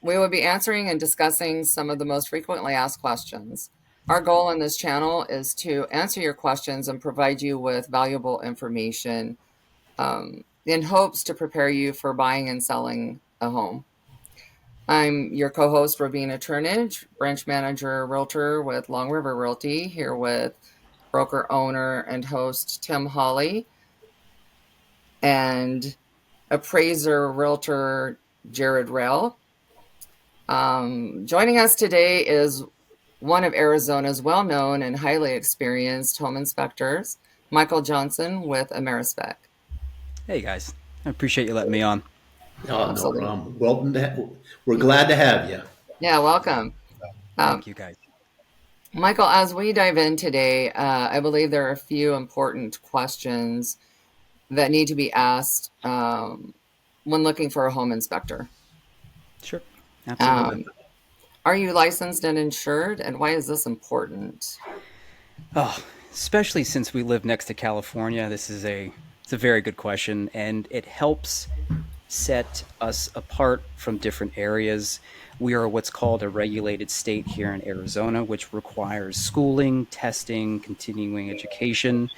We will be answering and discussing some of the most frequently asked questions. Our goal in this channel is to answer your questions and provide you with valuable information in hopes to prepare you for buying and selling a home. I'm your co-host, Robina Turnage, branch manager, realtor with Long River Realty, here with broker owner and host Tim Hawley and appraiser realtor Jared Rell. Joining us today is one of Arizona's well-known and highly experienced home inspectors, Michael Johnson with AmeriSpec. Hey guys, I appreciate you letting me on. Oh, no Absolutely. problem. Welcome we're glad to have you. Yeah, welcome. Thank you guys. Michael, as we dive in today, I believe there are a few important questions that need to be asked when looking for a home inspector. Sure, absolutely. Are you licensed and insured, and why is this important? Oh, especially since we live next to California, it's a very good question, and it helps set us apart from different areas. We are what's called a regulated state here in Arizona, which requires schooling, testing, continuing education.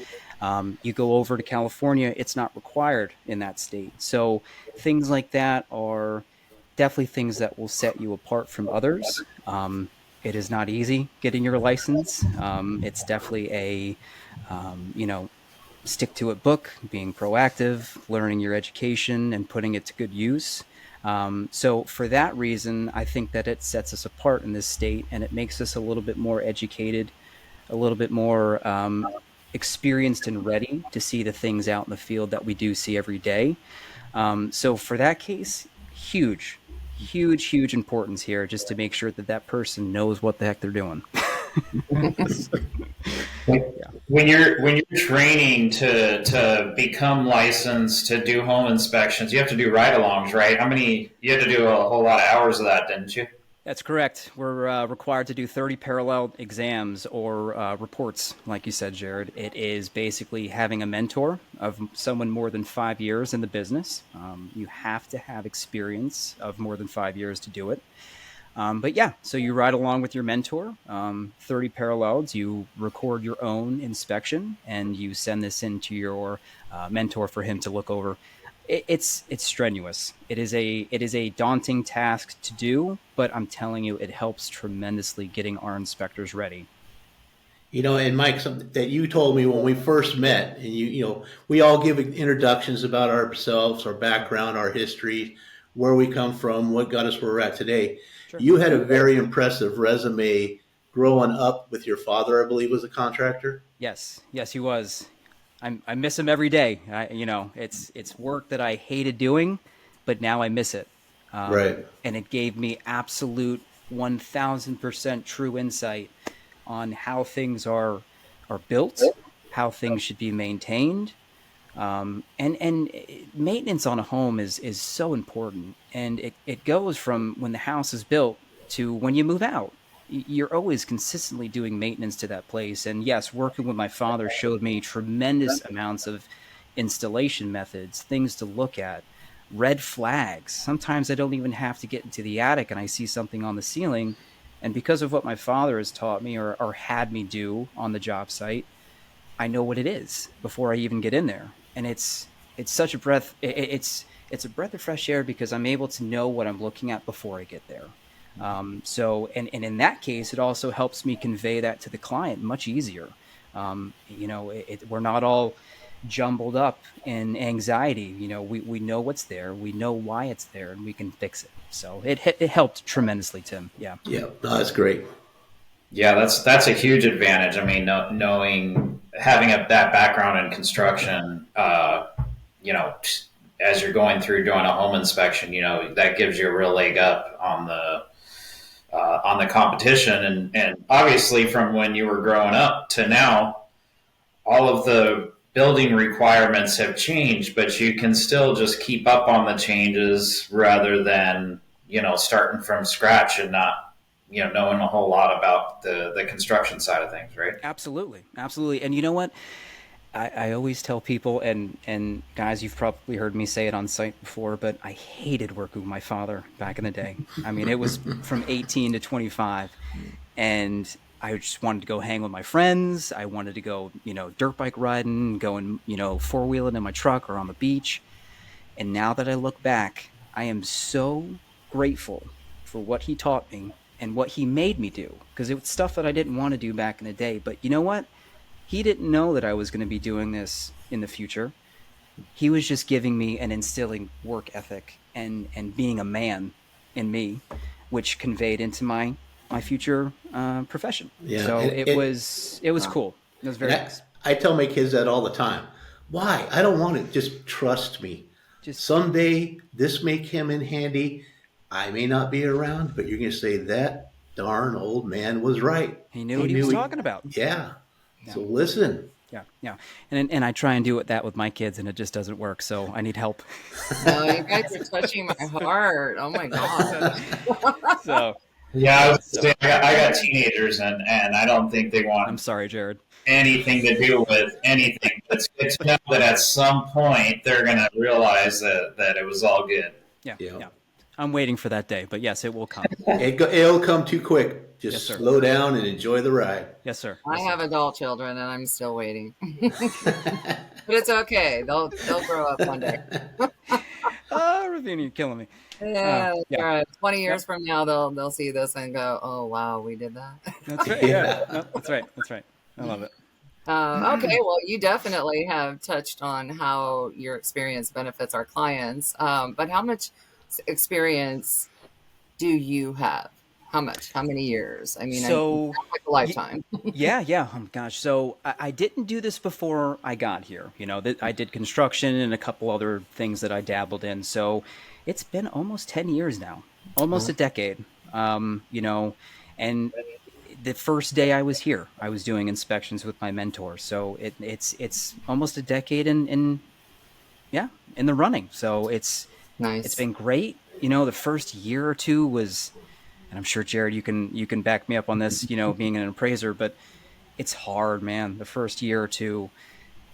You go over to California, it's not required in that state. So things like that are definitely things that will set you apart from others. It is not easy getting your license. It's definitely a stick to it book, being proactive, learning your education, and putting it to good use. So, for that reason, I think that it sets us apart in this state and it makes us a little bit more educated, a little bit more experienced and ready to see the things out in the field that we do see every day. So, for that case, huge importance here just to make sure that that person knows what the heck they're doing. Yeah. When you're training to become licensed to do home inspections, you have to do ride-alongs, right? How many you had to do a whole lot of hours of that, didn't you? That's correct. We're required to do 30 parallel exams or reports, like you said, Jared. It is basically having a mentor of someone more than 5 years in the business. You have to have experience of more than 5 years to do it. But yeah, so you ride along with your mentor, 30 parallels, you record your own inspection, and you send this in to your mentor for him to look over. It's strenuous. It is a daunting task to do, but I'm telling you, it helps tremendously getting our inspectors ready. And Mike, something that you told me when we first met, and we all give introductions about ourselves, our background, our history, where we come from, what got us where we're at today. Sure. You had a very impressive resume growing up with your father, I believe, was a contractor. Yes, he was. I miss him every day. It's work that I hated doing, but now I miss it. Right. And it gave me absolute 1000% true insight on how things are built, how things should be maintained. And maintenance on a home is so important. And it goes from when the house is built to when you move out. You're always consistently doing maintenance to that place. And yes, working with my father showed me tremendous amounts of installation methods, things to look at, red flags. Sometimes I don't even have to get into the attic and I see something on the ceiling. And because of what my father has taught me or had me do on the job site, I know what it is before I even get in there. And it's such a breath. It's a breath of fresh air because I'm able to know what I'm looking at before I get there. And in that case, it also helps me convey that to the client much easier. We're not all jumbled up in anxiety. We know what's there, we know why it's there, and we can fix it. So it helped tremendously, Tim. Yeah. Yeah, no, that's great. Yeah, that's a huge advantage. I mean, knowing having that background in construction, as you're going through doing a home inspection, that gives you a real leg up on the competition, and obviously from when you were growing up to now, all of the building requirements have changed, but you can still just keep up on the changes rather than starting from scratch and not knowing a whole lot about the construction side of things, right? Absolutely. And you know what? I always tell people, and guys, you've probably heard me say it on site before, but I hated working with my father back in the day. I mean, it was from 18 to 25, and I just wanted to go hang with my friends. I wanted to go, dirt bike riding, going, four wheeling in my truck or on the beach. And now that I look back, I am so grateful for what he taught me and what he made me do, because it was stuff that I didn't want to do back in the day. But you know what? He didn't know that I was going to be doing this in the future. He was just giving me and instilling work ethic and being a man in me, which conveyed into my future profession. Yeah, So and it was cool. It was very nice. I tell my kids that all the time. Why? I don't want it. Just trust me. Just Someday this may come in handy. I may not be around, but you're going to say that darn old man was right. he knew what he was talking about. Yeah. Yeah. So listen. Yeah, yeah, and I try and do that with my kids, and it just doesn't work. So I need help. No, you guys are touching my heart. Oh my god. So Yeah, I was saying, I got teenagers, and I don't think they want I'm sorry, Jared. anything to do with anything. But it's good to know that at some point they're going to realize that it was all good. Yeah, Yeah. yeah. I'm waiting for that day, but yes, it will come. It'll come too quick. Yes, Just sir. slow down and enjoy the ride. Yes, sir. I have adult children and I'm still waiting. But it's okay. They'll grow up one day. Oh, Ravina, you're killing me. Yeah, yeah. all right. 20 years from now they'll see this and go, "Oh wow, we did that." That's right. Yeah, no, that's right. That's right. I love it. Okay, well, you definitely have touched on how your experience benefits our clients. But how much experience do you have? How much? How many years? I mean, So, like a lifetime. yeah. Oh, gosh. So I didn't do this before I got here. I did construction and a couple other things that I dabbled in. So it's been almost 10 years now, almost a decade. And the first day I was here, I was doing inspections with my mentor. So it's almost a decade in the running. So it's Nice. been great. The first year or two was, and I'm sure Jared, you can back me up on this, being an appraiser, but it's hard, man. The first year or two,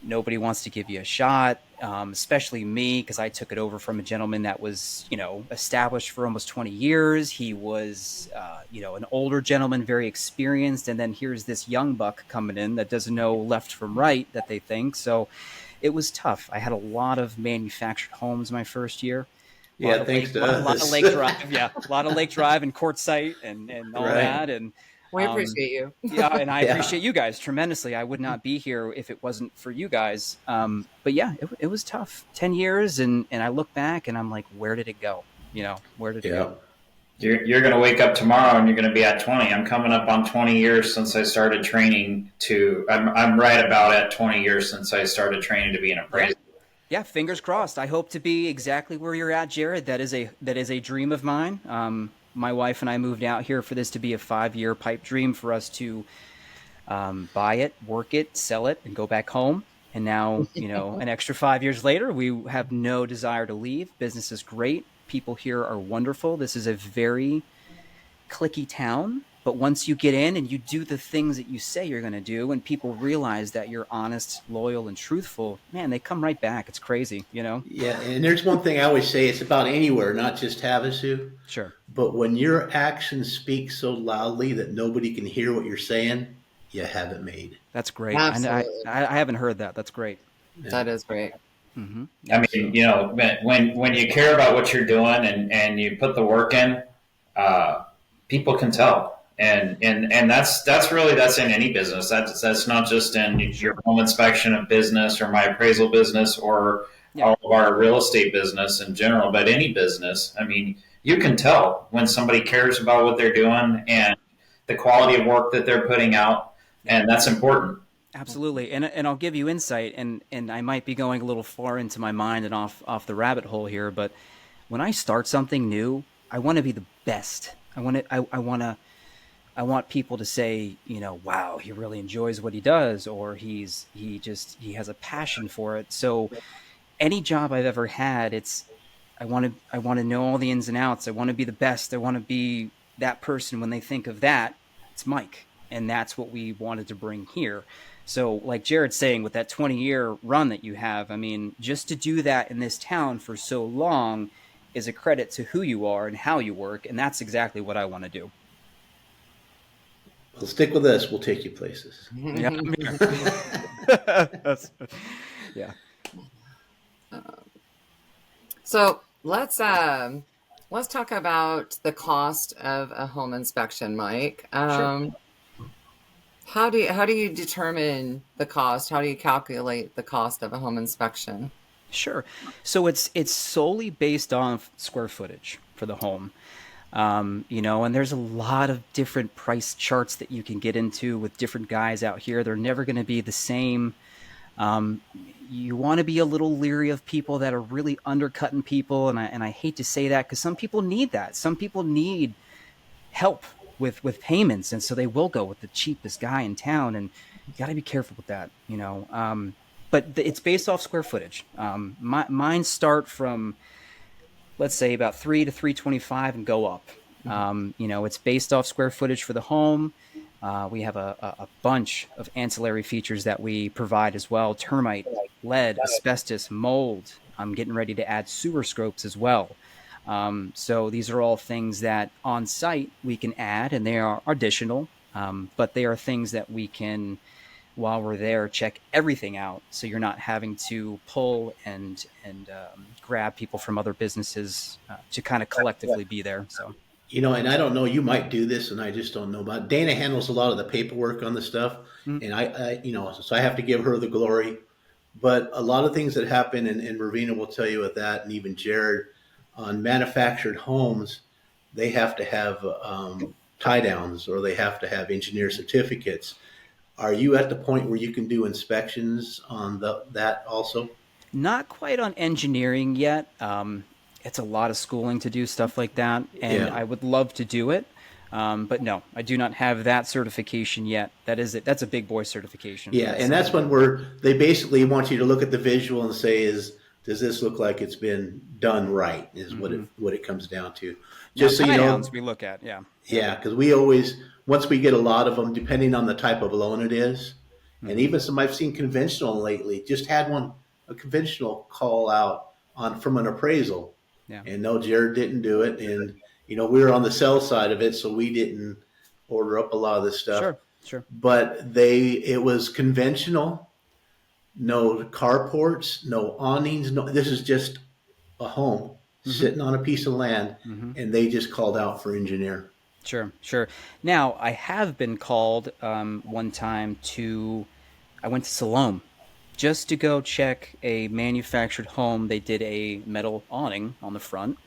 nobody wants to give you a shot, especially me, because I took it over from a gentleman that was, established for almost 20 years. He was, an older gentleman, very experienced. And then here's this young buck coming in that doesn't know left from right, that they think. So it was tough. I had a lot of manufactured homes my first year. Yeah, thanks to a lot of us. Lake Drive, yeah, a lot of Lake Drive and Quartzsite and all Right. that, and We appreciate you. yeah, and I Yeah. appreciate you guys tremendously. I would not be here if it wasn't for you guys. But yeah, it was tough. 10 years, and I look back and I'm like, where did it go? Where did it Yeah. go? You're going to wake up tomorrow and you're going to be at 20. I'm coming up on 20 years since I started training I'm right about at 20 years since I started training to be an appraiser. Yeah, fingers crossed. I hope to be exactly where you're at, Jared. That is a dream of mine. My wife and I moved out here for this to be a 5-year pipe dream for us to buy it, work it, sell it, and go back home. And now, an extra 5 years later, we have no desire to leave. Business is great. People here are wonderful. This is a very cliquey town. But once you get in and you do the things that you say you're going to do, and people realize that you're honest, loyal, and truthful, man, they come right back. It's crazy, Yeah, and there's one thing I always say, it's about anywhere, not just Havasu. Sure. But when your actions speak so loudly that nobody can hear what you're saying, you have it made. That's great. Absolutely. I haven't heard that. That's great. That is great. Mm-hmm. I mean, when you care about what you're doing and you put the work in, people can tell. And that's in any business. That's not just in your home inspection of business or my appraisal business or all of our real estate business in general, but any business. I mean, you can tell when somebody cares about what they're doing and the quality of work that they're putting out, and that's important. Absolutely. And I'll give you insight, and I might be going a little far into my mind and off the rabbit hole here, but when I start something new, I want to be the best. I want people to say, wow, he really enjoys what he does, or he has a passion for it. So any job I've ever had, I want to know all the ins and outs. I want to be the best. I want to be that person. When they think of that, it's Mike. And that's what we wanted to bring here. So like Jared's saying, with that 20-year run that you have, I mean, just to do that in this town for so long is a credit to who you are and how you work. And that's exactly what I want to do. Well, stick with us. We'll take you places. Yeah. Yeah. So let's talk about the cost of a home inspection, Mike. Sure. How do you determine the cost? How do you calculate the cost of a home inspection? Sure. So it's solely based on square footage for the home. And there's a lot of different price charts that you can get into with different guys out here. They're never going to be the same. You want to be a little leery of people that are really undercutting people. And I hate to say that because some people need that. Some people need help with payments. And so they will go with the cheapest guy in town. And you got to be careful with that, but it's based off square footage. Mine start from, let's say, about 3 to 325 and go up. It's based off square footage for the home. We have a bunch of ancillary features that we provide as well: termite, lead, asbestos, mold. I'm getting ready to add sewer scopes as well. So these are all things that on site we can add, and they are additional, but they are things that we can, while we're there, check everything out. So you're not having to pull and grab people from other businesses to kind of collectively be there. So, and I don't know, you might do this and I just don't know about it. Dana handles a lot of the paperwork on the stuff. And I so I have to give her the glory, but a lot of things that happen, and Ravina will tell you with that. And even Jared, on manufactured homes, they have to have tie downs, or they have to have engineer certificates. Are you at the point where you can do inspections on that also? Not quite on engineering yet. It's a lot of schooling to do stuff like that, and I would love to do it. But no, I do not have that certification yet. That's a big boy certification. Yeah, and that's one where they basically want you to look at the visual and say, does this look like it's been done right, is what it comes down to. Just so you know, we look at, Yeah, because we always, once we get a lot of them, depending on the type of loan it is, and even some I've seen conventional lately, just had a conventional call out from an appraisal. Yeah. And no, Jared didn't do it. And, we were on the sell side of it, so we didn't order up a lot of this stuff. Sure. But it was conventional, no carports, no awnings. No, this is just a home sitting on a piece of land, and they just called out for engineer. Sure. Now, I have been called one time I went to Siloam just to go check a manufactured home. They did a metal awning on the front,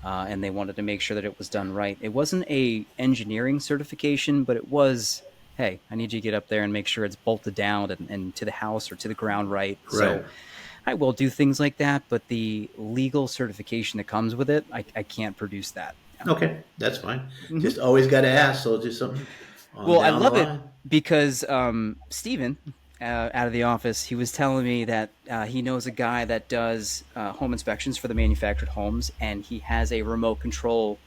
and they wanted to make sure that it was done right. It wasn't a engineering certification, but it was, hey, I need you to get up there and make sure it's bolted down and to the house or to the ground right. So I will do things like that, but the legal certification that comes with it, I can't produce that. Okay, that's fine. Just always got to ask, so just something. Well, I love it because Steven, out of the office, he was telling me that he knows a guy that does home inspections for the manufactured homes, and he has a remote control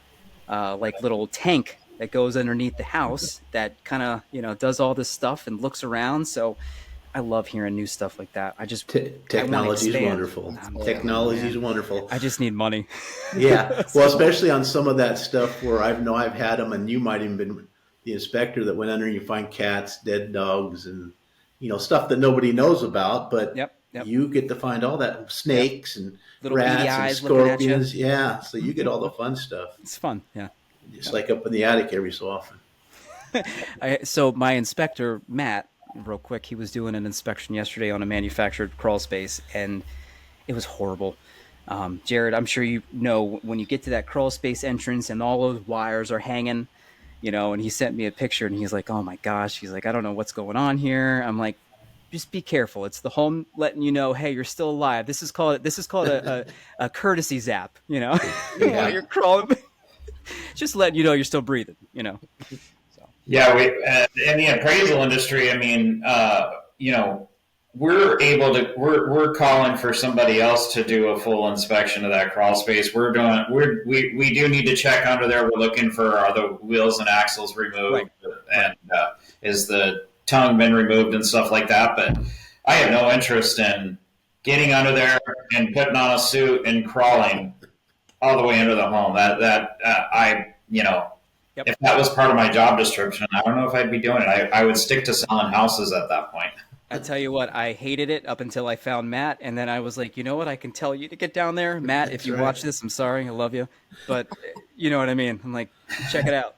little tank that goes underneath the house that kind of does all this stuff and looks around. So I love hearing new stuff like that. I just technology is wonderful. Technology is wonderful. I just need money. Yeah, well, especially on some of that stuff where I've had them, and you might even been the inspector that went under and you find cats, dead dogs, and stuff that nobody knows about. But you get to find all that, snakes and little rats and scorpions. Yeah, so you get all the fun stuff. It's fun. Yeah, just like up in the attic every so often. So my inspector Matt, real quick, he was doing an inspection yesterday on a manufactured crawl space, and it was horrible. Jared, I'm sure when you get to that crawl space entrance and all those wires are hanging, and he sent me a picture and he's like, oh my gosh, he's like, I don't know what's going on here. I'm like, just be careful. It's the home letting you know, hey, you're still alive. This is called a courtesy zap, while you're crawling, just letting you know you're still breathing, So. Yeah, in the appraisal industry, I mean, we're calling for somebody else to do a full inspection of that crawl space. We do need to check under there. We're looking for, are the wheels and axles removed, right. And is the tongue been removed and stuff like that. But I have no interest in getting under there and putting on a suit and crawling all the way into the home. Yep. If that was part of my job description, I don't know if I'd be doing it. I would stick to selling houses at that point. I tell you what, I hated it up until I found Matt, and then I was like, you know what, I can tell you to get down there. Matt, if you watch this, I'm sorry, I love you. But you know what I mean? I'm like, check it out.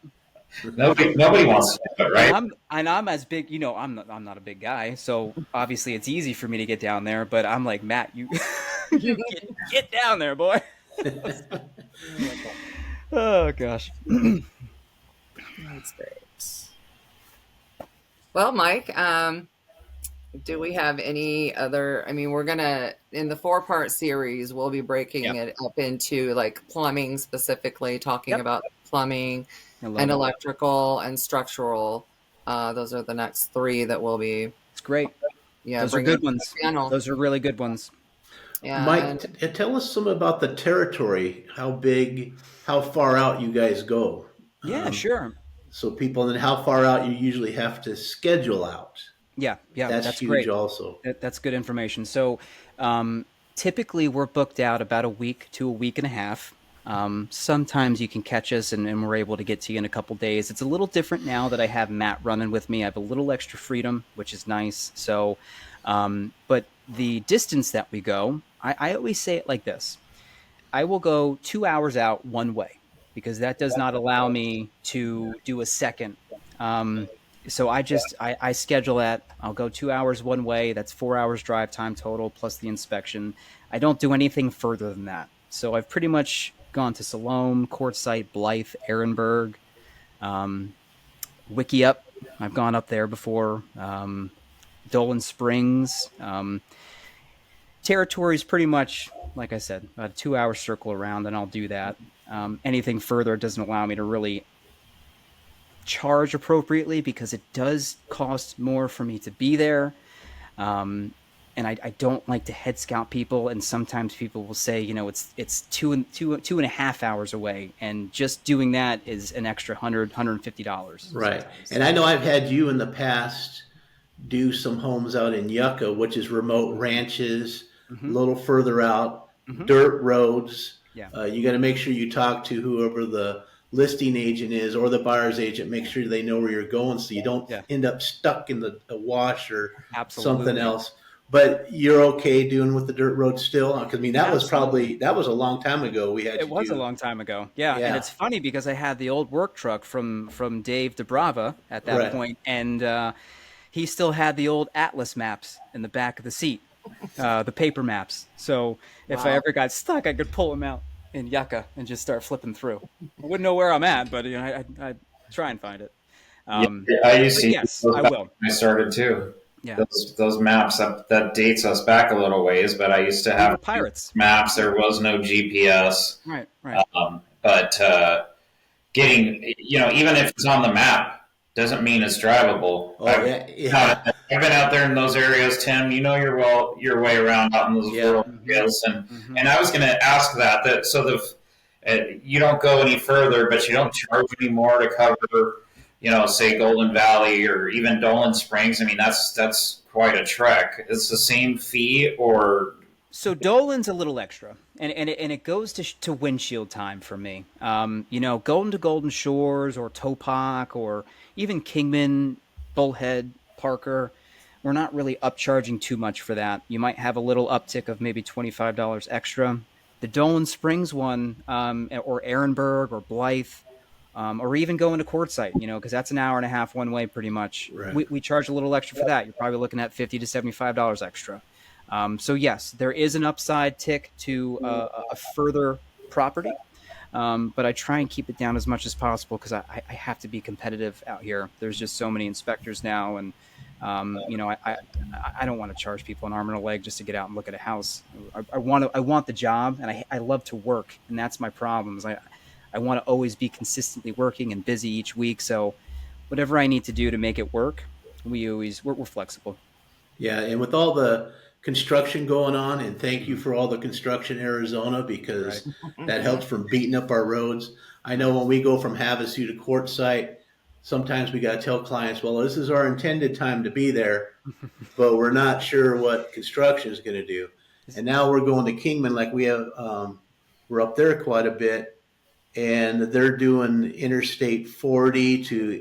Nobody wants to do it, right? I'm as big, I'm not a big guy, so obviously it's easy for me to get down there, but I'm like, Matt, you, you get down there, boy. Oh, gosh. That's great. Well, Mike, do we have any other? I mean, we're gonna in the 4-part series, we'll be breaking it up into like plumbing specifically, talking about plumbing and electrical and structural. Those are the next 3 that we'll be. It's great. Yeah, those are good ones. Those are really good ones. Yeah, Mike, tell us some about the territory. How big? How far out you guys go? Yeah, sure. So people, and how far out you usually have to schedule out. Yeah, that's huge great. Also, that's good information. So typically we're booked out about a week to a week and a half. Sometimes you can catch us and we're able to get to you in a couple days. It's a little different now that I have Matt running with me. I have a little extra freedom, which is nice. So, but the distance that we go, I always say it like this. I will go 2 hours out one way because that does not allow me to do a second. So I schedule that. I'll go 2 hours one way. That's 4 hours drive time total plus the inspection. I don't do anything further than that. So I've pretty much gone to Siloam, Quartzsite, Blythe, Ehrenberg, Wickiup. I've gone up there before. Dolan Springs. Territory is pretty much, like I said, about a 2 hour circle around, and I'll do that. Anything further, it doesn't allow me to really charge appropriately because it does cost more for me to be there. And I don't like to head scout people. And sometimes people will say, it's two and a half hours away. And just doing that is an extra $150. Right. And I know I've had you in the past do some homes out in Yucca, which is remote ranches, a little further out, dirt roads. Yeah. You got to make sure you talk to whoever the listing agent is or the buyer's agent. Make sure they know where you're going so you don't end up stuck in the wash or something else. But you're okay doing with the dirt road still? I mean, that was a long time ago. It was a long time ago. Yeah. And it's funny because I had the old work truck from Dave DeBrava at that point, and he still had the old Atlas maps in the back of the seat, the paper maps. So if I ever got stuck, I could pull them out in Yucca and just start flipping through. I wouldn't know where I'm at, but I'd try and find it. I used to. Yes, I will. I started too. Yeah. Those maps that dates us back a little ways, but I used to have pirates maps. There was no GPS. Right. But getting, even if it's on the map, doesn't mean it's drivable. I've been out there in those areas, Tim. You know your way around out in those rural areas, and I was going to ask that so you don't go any further, but you don't charge any more to cover, say Golden Valley or even Dolan Springs. I mean, that's quite a trek. It's the same fee, or so Dolan's a little extra, and it goes to windshield time for me. Going to Golden Shores or Topak or even Kingman, Bullhead, Parker, we're not really upcharging too much for that. You might have a little uptick of maybe $25 extra. The Dolan Springs one, or Ehrenberg or Blythe, or even going to Quartzsite, because that's an hour and a half one way pretty much. Right. We charge a little extra for that. You're probably looking at $50 to $75 extra. So yes, there is an upside tick to a further property, but I try and keep it down as much as possible because I have to be competitive out here. There's just so many inspectors now, and I don't want to charge people an arm and a leg just to get out and look at a house. I want the job, and I love to work, and that's my problem. I want to always be consistently working and busy each week. So whatever I need to do to make it work, we're flexible. Yeah, and with all the construction going on, and thank you for all the construction in Arizona because that helps from beating up our roads. I know when we go from Havasu to Quartzsite, sometimes we got to tell clients, well, this is our intended time to be there, but we're not sure what construction is going to do. And now we're going to Kingman, like we have, we're up there quite a bit, and they're doing Interstate 40 to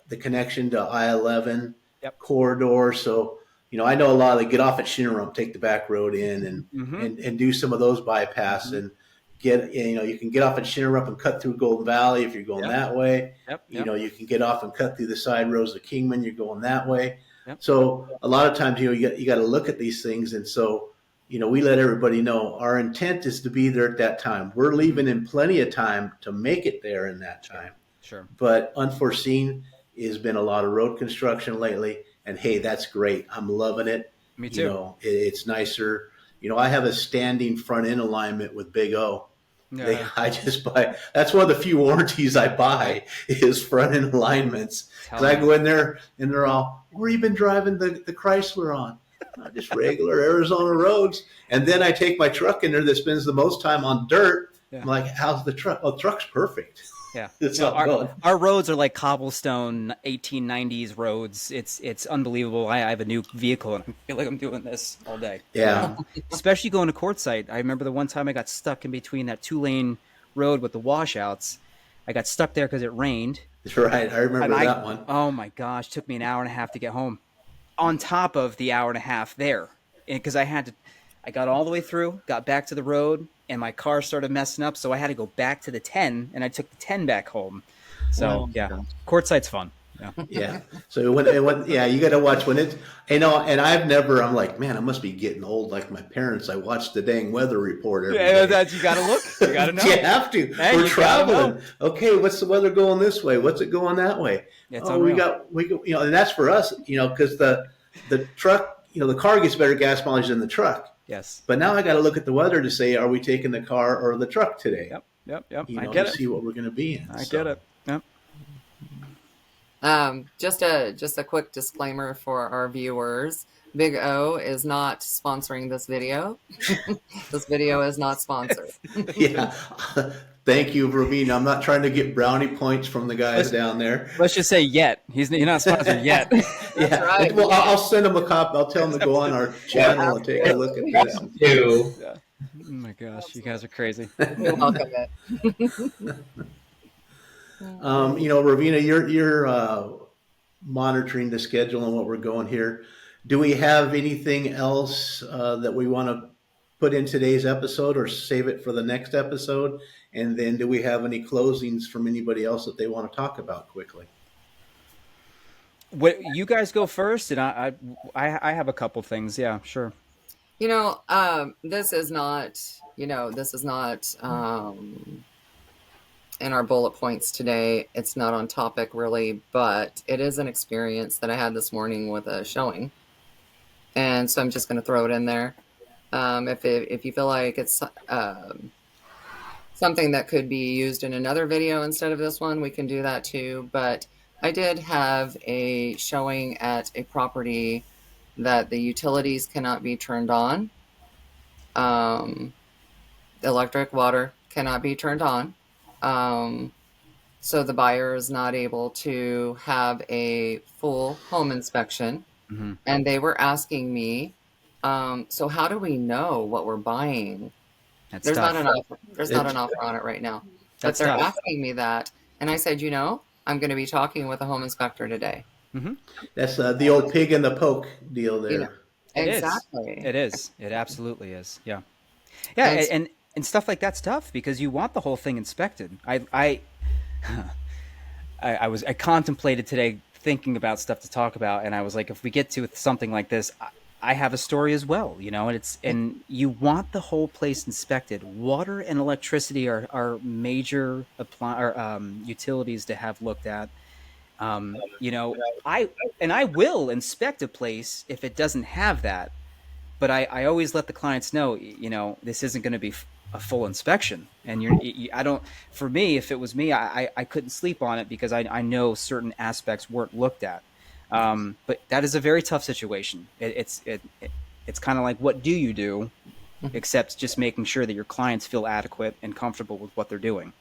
the connection to I-11 Yep. corridor. So, I know a lot of they get off at Shinneramp, take the back road in, and do some of those bypass and get, you can get off at Shinneramp and cut through Golden Valley if you're going that way. You can get off and cut through the side roads of Kingman, you're going that way. So a lot of times, you got to look at these things. And so, we let everybody know our intent is to be there at that time. We're leaving in plenty of time to make it there in that time. Sure. But unforeseen has been a lot of road construction lately. And hey, that's great. I'm loving it. Me too. It's nicer. I have a standing front end alignment with Big O. I just buy. That's one of the few warranties I buy is front end alignments. Because I go in there and they're all, where you been driving the Chrysler on? Just regular Arizona roads. And then I take my truck in there that spends the most time on dirt. Yeah. I'm like, how's the truck? Oh, the truck's perfect. Yeah, our roads are like cobblestone 1890s roads. It's unbelievable. I have a new vehicle and I feel like I'm doing this all day. Yeah, especially going to Quartzsite. I remember the one time I got stuck in between that 2-lane road with the washouts. I got stuck there because it rained. That's right. I remember that one. Oh my gosh, took me an hour and a half to get home. On top of the hour and a half there, because I got all the way through, got back to the road, and my car started messing up, so I had to go back to the 10, and I took the 10 back home. So, Quartzsite's fun. Yeah. So when you got to watch when it's, and I'm like, man, I must be getting old like my parents. I watch the dang weather report every day. You got to look. You got to know. You have to. Hey, we're traveling. Okay, what's the weather going this way? What's it going that way? It's we go, and that's for us, because the truck, the car gets better gas mileage than the truck. Yes. But now I got to look at the weather to say, are we taking the car or the truck today? Yep. I get it. See what we're going to be in. I get it. Yep. Just a quick disclaimer for our viewers. Big O is not sponsoring this video. This video is not sponsored. Yeah. Thank you, Ravina. I'm not trying to get brownie points from the guys down there. Let's just say yet. You're not sponsored yet. That's right. Well, I'll send them a copy. I'll tell them to go on our channel and take a look at this. Yeah. Oh my gosh, you guys are crazy. You're welcome. Ravina, you're monitoring the schedule and what we're going here. Do we have anything else that we want to put in today's episode or save it for the next episode? And then do we have any closings from anybody else that they want to talk about quickly? What, you guys go first, and I have a couple things. Yeah, sure. This is not in our bullet points today. It's not on topic really, but it is an experience that I had this morning with a showing. And so I'm just going to throw it in there. If you feel like it's something that could be used in another video instead of this one, we can do that too. But I did have a showing at a property that the utilities cannot be turned on. Electric, water cannot be turned on. So the buyer is not able to have a full home inspection. Mm-hmm. And they were asking me, so how do we know what we're buying? There's not an offer on it right now. But they're asking me that. And I said, I'm going to be talking with a home inspector today. Mm-hmm. That's the old pig in the poke deal there. Exactly. It is. It absolutely is. Yeah. Yeah. And stuff like that's tough because you want the whole thing inspected. I contemplated today thinking about stuff to talk about, and I was like, if we get to something like this, I have a story as well, and you want the whole place inspected. Water and electricity are major utilities to have looked at. I will inspect a place if it doesn't have that, but I always let the clients know, this isn't going to be a full inspection. And for me, if it was me, I couldn't sleep on it because I know certain aspects weren't looked at. But that is a very tough situation. It's kind of like, what do you do, except just making sure that your clients feel adequate and comfortable with what they're doing.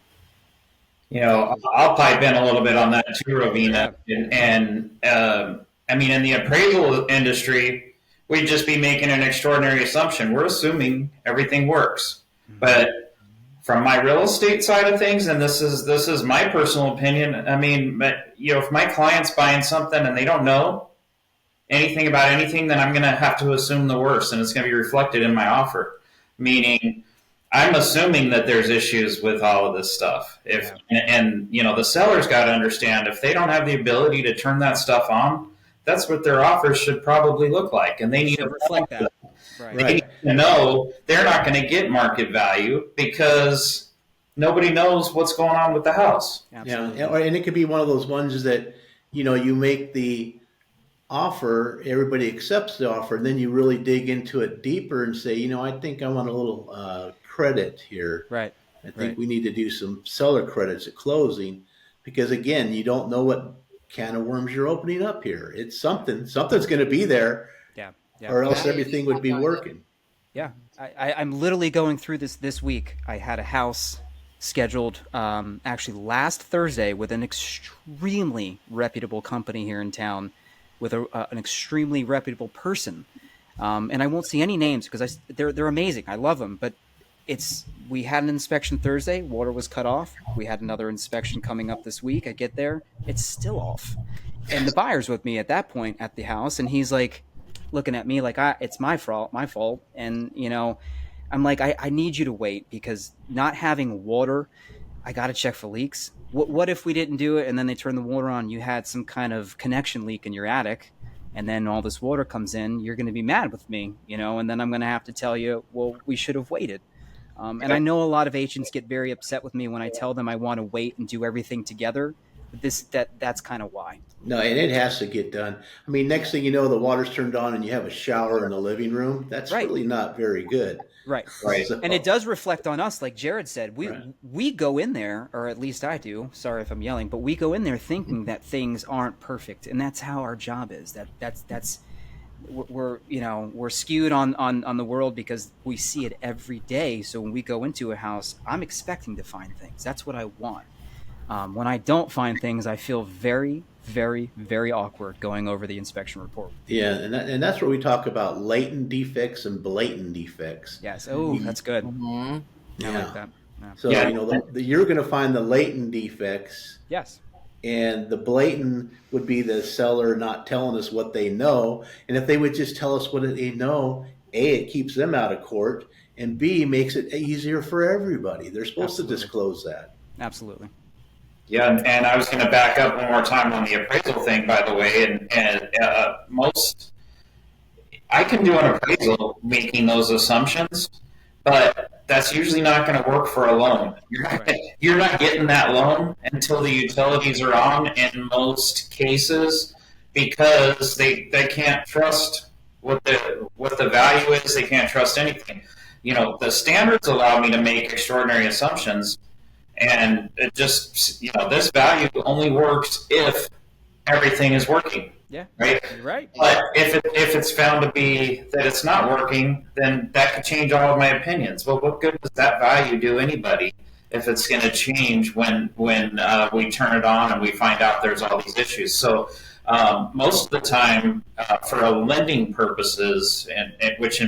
I'll pipe in a little bit on that too, Rovina. Yeah. I mean, in the appraisal industry, we'd just be making an extraordinary assumption. We're assuming everything works, but from my real estate side of things, and this is my personal opinion. I mean, but if my client's buying something and they don't know anything about anything, then I'm going to have to assume the worst, and it's going to be reflected in my offer. Meaning, I'm assuming that there's issues with all of this stuff. And the seller's got to understand if they don't have the ability to turn that stuff on, that's what their offers should probably look like, and they need to reflect that. Right. They need to know they're not going to get market value because nobody knows what's going on with the house. Absolutely. Yeah, and it could be one of those ones that you make the offer, everybody accepts the offer, and then you really dig into it deeper and say, I think I want a little credit here. Right. I think we need to do some seller credits at closing, because again, you don't know what can of worms you're opening up here. It's something's going to be there, or else everything would be working. Yeah, I'm literally going through this week. I had a house scheduled actually last Thursday with an extremely reputable company here in town, with an extremely reputable person, and I won't see any names because they're amazing. I love them, but we had an inspection Thursday. Water was cut off. We had another inspection coming up this week. I get there, it's still off, and the buyer's with me at that point at the house, and he's like looking at me like it's my fault, and I'm like, I need you to wait, because not having water, I got to check for leaks. What if we didn't do it and then they turn the water on? You had some kind of connection leak in your attic, and then all this water comes in. You're going to be mad with me, and then I'm going to have to tell you, well, we should have waited. And I know a lot of agents get very upset with me when I tell them I want to wait and do everything together. But that's kind of why. No, and it has to get done. I mean, next thing you know, the water's turned on and you have a shower in the living room. That's really not very good. Right. So, and it does reflect on us, like Jared said. We go in there, or at least I do. Sorry if I'm yelling, but we go in there thinking that things aren't perfect, and that's how our job is. That's we're skewed on the world because we see it every day. So when we go into a house, I'm expecting to find things. That's what I want. When I don't find things, I feel very, very, very awkward going over the inspection report. Yeah, and that's where we talk about latent defects and blatant defects. Yes. Oh, that's good. Mm-hmm. I like that. Yeah. So you're going to find the latent defects. Yes. And the blatant would be the seller not telling us what they know. And if they would just tell us what they know, A, it keeps them out of court, and B, makes it easier for everybody. They're supposed to disclose that. Absolutely. Yeah, and I was going to back up one more time on the appraisal thing, by the way, and I can do an appraisal making those assumptions, but that's usually not going to work for a loan. You're not getting that loan until the utilities are on in most cases, because they can't trust what the value is. They can't trust anything. The standards allow me to make extraordinary assumptions. And it just, this value only works if everything is working. Yeah. Right. Right. But if it's found to be that it's not working, then that could change all of my opinions. Well, what good does that value do anybody if it's going to change when we turn it on and we find out there's all these issues? So most of the time, for lending purposes, and which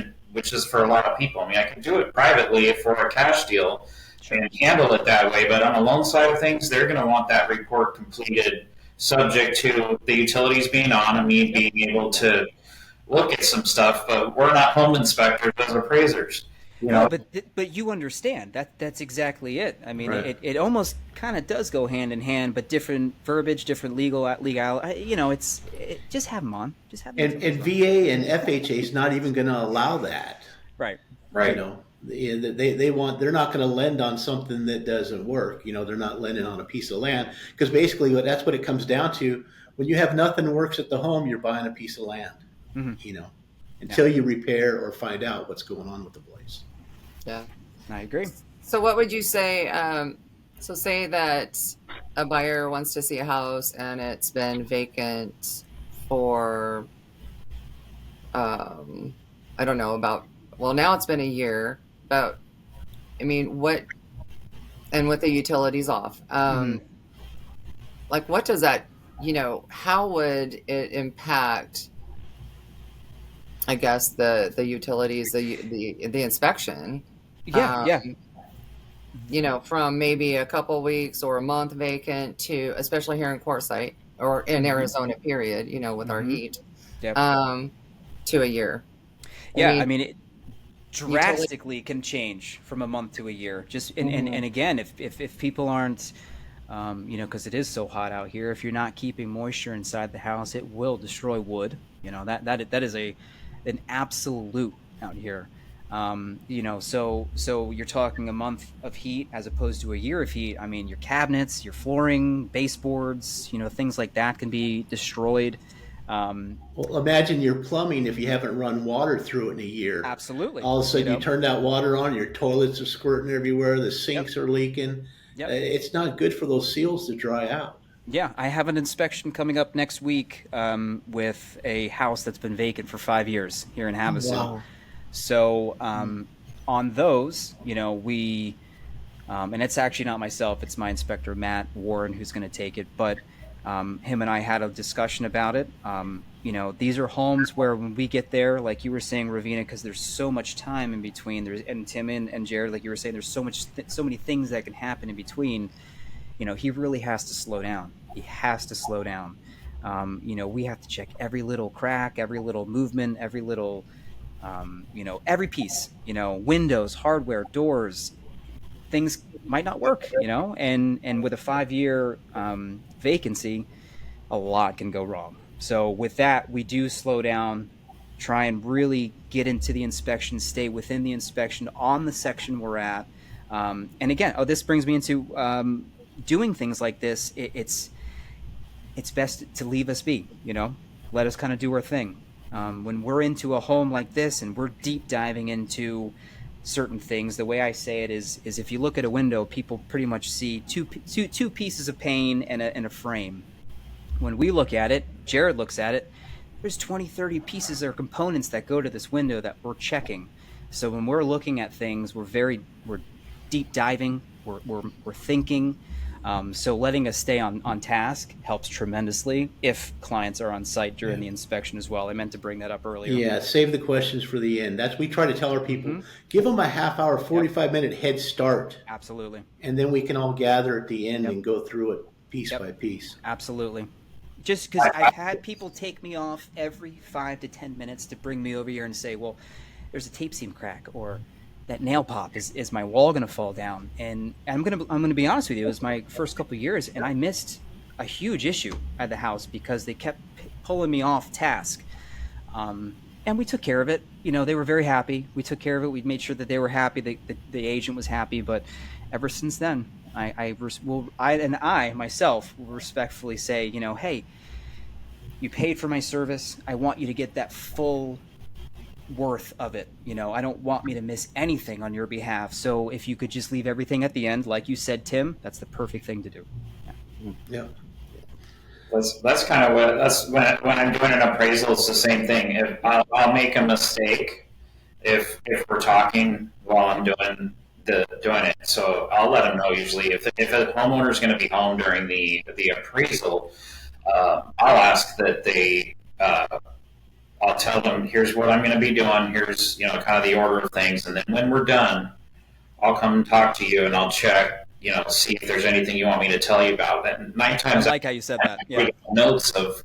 is for a lot of people. I mean, I can do it privately for a cash deal and handle it that way. But on the loan side of things, they're going to want that report completed, subject to the utilities being on and me being able to look at some stuff. But we're not home inspectors as appraisers. No, but you understand that's exactly it. I mean, it almost kind of does go hand in hand, but different verbiage, different legal. Just have them on. Just have them. And VA and FHA is not even going to allow that. Right. They're not going to lend on something that doesn't work. They're not lending on a piece of land, because basically that's what it comes down to. When you have nothing that works at the home, you're buying a piece of land. Mm-hmm. Until you repair or find out what's going on with the place. Yeah, I agree. So what would you say? So say that a buyer wants to see a house and it's been vacant for, I don't know, now it's been a year. What and with the utilities off. Mm-hmm. Like, what does that, how would it impact, I guess, the utilities, the inspection, Yeah, um, yeah. from maybe a couple weeks or a month vacant to, especially here in Quartzsite or in Mm-hmm. Arizona, period, with our Mm-hmm. heat, Yep. um, to a year. I Yeah, mean, I mean, it utility. drastically can change from a month to a year. Just Mhm. and again, if people aren't, because it is so hot out here, if you're not keeping moisture inside the house, it will destroy wood. That is an absolute out here. So you're talking a month of heat as opposed to a year of heat. I mean, your cabinets, your flooring, baseboards, things like that can be destroyed. Um, Well, imagine your plumbing if you haven't run water through it in a year. Absolutely. All of a sudden, you turn that water on, your toilets are squirting everywhere, the Yep. sinks are leaking. Yep. It's not good for those seals to dry out. Yeah, I have an inspection coming up next week with a house that's been vacant for 5 years here in Havasu. Wow. Oh. So on those, and it's actually not myself; it's my inspector Matt Warren who's going to take it. But him and I had a discussion about it. These are homes where when we get there, like you were saying, Ravina, because there's so much time in between. And Tim and Jared, like you were saying, there's so many things that can happen in between. He really has to slow down. He has to slow down. We have to check every little crack, every little movement, every little, every piece, windows, hardware, doors, things might not work, and with a 5 year vacancy, a lot can go wrong. So with that, we do slow down, try and really get into the inspection, stay within the inspection on the section we're at. And again, this brings me into doing things like this. It's best to leave us be. Let us kind of do our thing. When we're into a home like this and we're deep diving into certain things, the way I say it is if you look at a window, people pretty much see two pieces of pane and a frame. When we look at it, Jared looks at it, there's 20, 30 pieces or components that go to this window that we're checking. So when we're looking at things, we're deep diving, we're thinking. So letting us stay on task helps tremendously if clients are on site during Yeah. the inspection as well. I meant to bring that up earlier. Yeah, save the questions for the end. That's we try to tell our people. Mm-hmm. Give them a half hour, Yep. 45-minute head start, Absolutely. and then we can all gather at the end Yep. and go through it piece Yep. by piece. Absolutely. Just because I've had people take me off every 5 to 10 minutes to bring me over here and say, well, there's a tape seam crack, or that nail pop, is my wall going to fall down? And I'm gonna be honest with you, it was my first couple of years, and I missed a huge issue at the house because they kept pulling me off task. And we took care of it. They were very happy. We took care of it. We made sure that they were happy. The agent was happy. But ever since then, I myself will respectfully say, hey, you paid for my service. I want you to get that full worth of it. I don't want me to miss anything on your behalf. So if you could just leave everything at the end, like you said, Tim, that's the perfect thing to do. Yeah. Yeah. That's kind of what that's when I'm doing an appraisal. It's the same thing. If I'll make a mistake if we're talking while I'm doing it, so I'll let them know usually if a homeowner is going to be home during the appraisal. I'll ask that they. I'll tell them here's what I'm going to be doing. Here's kind of the order of things, and then when we're done, I'll come and talk to you and I'll check. See if there's anything you want me to tell you about. And nine I times like how you said that. I Yeah. notes of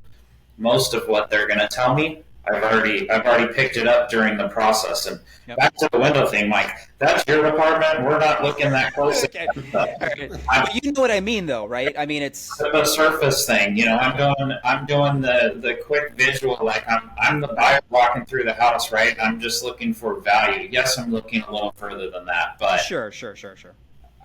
most of what they're going to tell me. I've already picked it up during the process. And Yep. back to the window thing, Mike. That's your department. We're not looking that closely. Okay. All right. But you know what I mean, though, right? I mean, it's The surface thing, I'm doing the quick visual, like I'm the buyer walking through the house, right? I'm just looking for value. Yes, I'm looking a little further than that, but sure.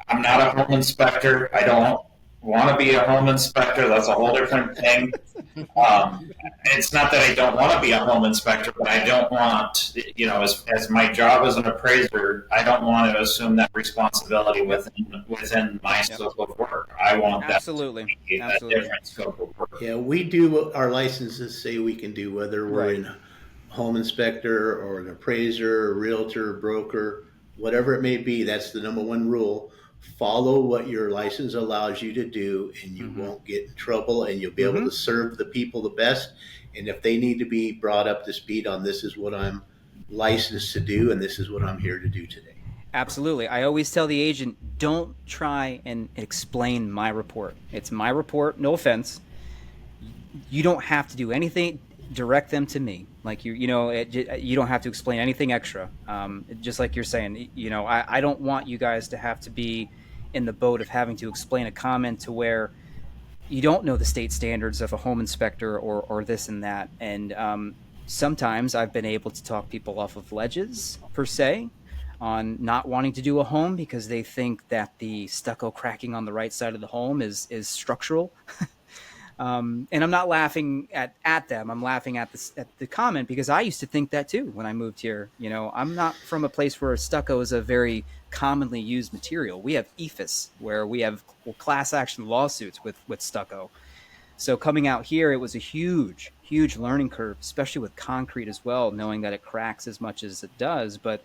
I'm not a home inspector. I don't want to be a home inspector. That's a whole different thing. It's not that I don't want to be a home inspector, but I don't want, as my job as an appraiser, I don't want to assume that responsibility within my scope of work. I want Absolutely. that to be a different scope of work. Yeah, we do what our licenses say we can do, whether we're Right. in home inspector or an appraiser, a realtor, broker, whatever it may be. That's the number one rule. follow what your license allows you to do, and you Mm-hmm. won't get in trouble, and you'll be able Mm-hmm. to serve the people the best. And if they need to be brought up to speed on, this is what I'm licensed to do, and this is what I'm here to do today. Absolutely. I always tell the agent, don't try and explain my report. It's my report. No offense. You don't have to do anything. Direct them to me. Like you don't have to explain anything extra. Just like you're saying, I don't want you guys to have to be in the boat of having to explain a comment to where you don't know the state standards of a home inspector or this and that. And sometimes I've been able to talk people off of ledges, per se, on not wanting to do a home because they think that the stucco cracking on the right side of the home is structural. And I'm not laughing at them. I'm laughing at the comment because I used to think that too when I moved here. I'm not from a place where stucco is a very commonly used material. We have EFIS where we have class action lawsuits with stucco. So coming out here, it was a huge, huge learning curve, especially with concrete as well, knowing that it cracks as much as it does, but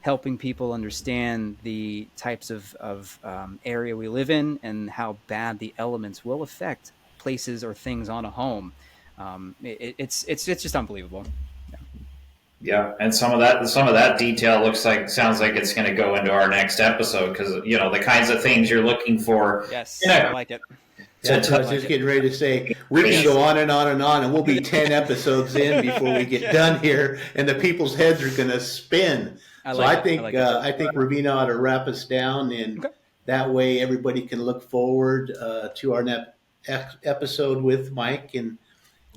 helping people understand the types of area we live in and how bad the elements will affect places or things on a home. It's just unbelievable. Yeah, and some of that detail sounds like it's going to go into our next episode because the kinds of things you're looking for. Yes, You know, I like it. That's what I was just getting ready to say. We can go on and on and on, and we'll be 10 episodes in before we get done here, and the people's heads are going to spin. I think Ravina ought to wrap us down, and Okay. that way everybody can look forward to our next episode with Mike. And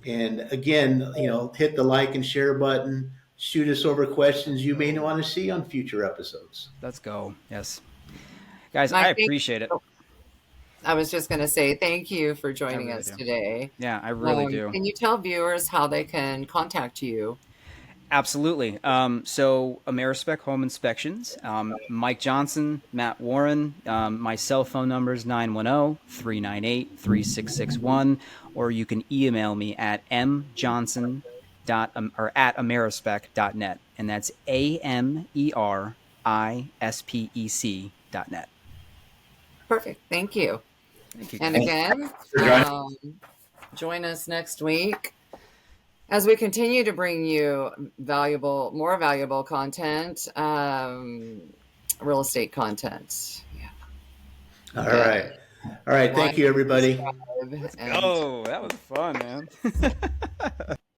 again, hit the like and share button. Shoot us over questions you may want to see on future episodes. Let's go. Yes, guys, Mike, I appreciate it. I was just going to say thank you for joining really us do. today. Yeah, I really do. Can you tell viewers how they can contact you? Absolutely. So AmeriSpec Home Inspections, Mike Johnson, Matt Warren. My cell phone number is 910-398-3661, or you can email me at mjohnson or at AmeriSpec.net, and that's AmeriSpec.net. Perfect. Thank you. Thank you. And again, join us next week as we continue to bring you more valuable content, real estate content. Yeah. All right. Thank you, everybody. Oh, that was fun, man.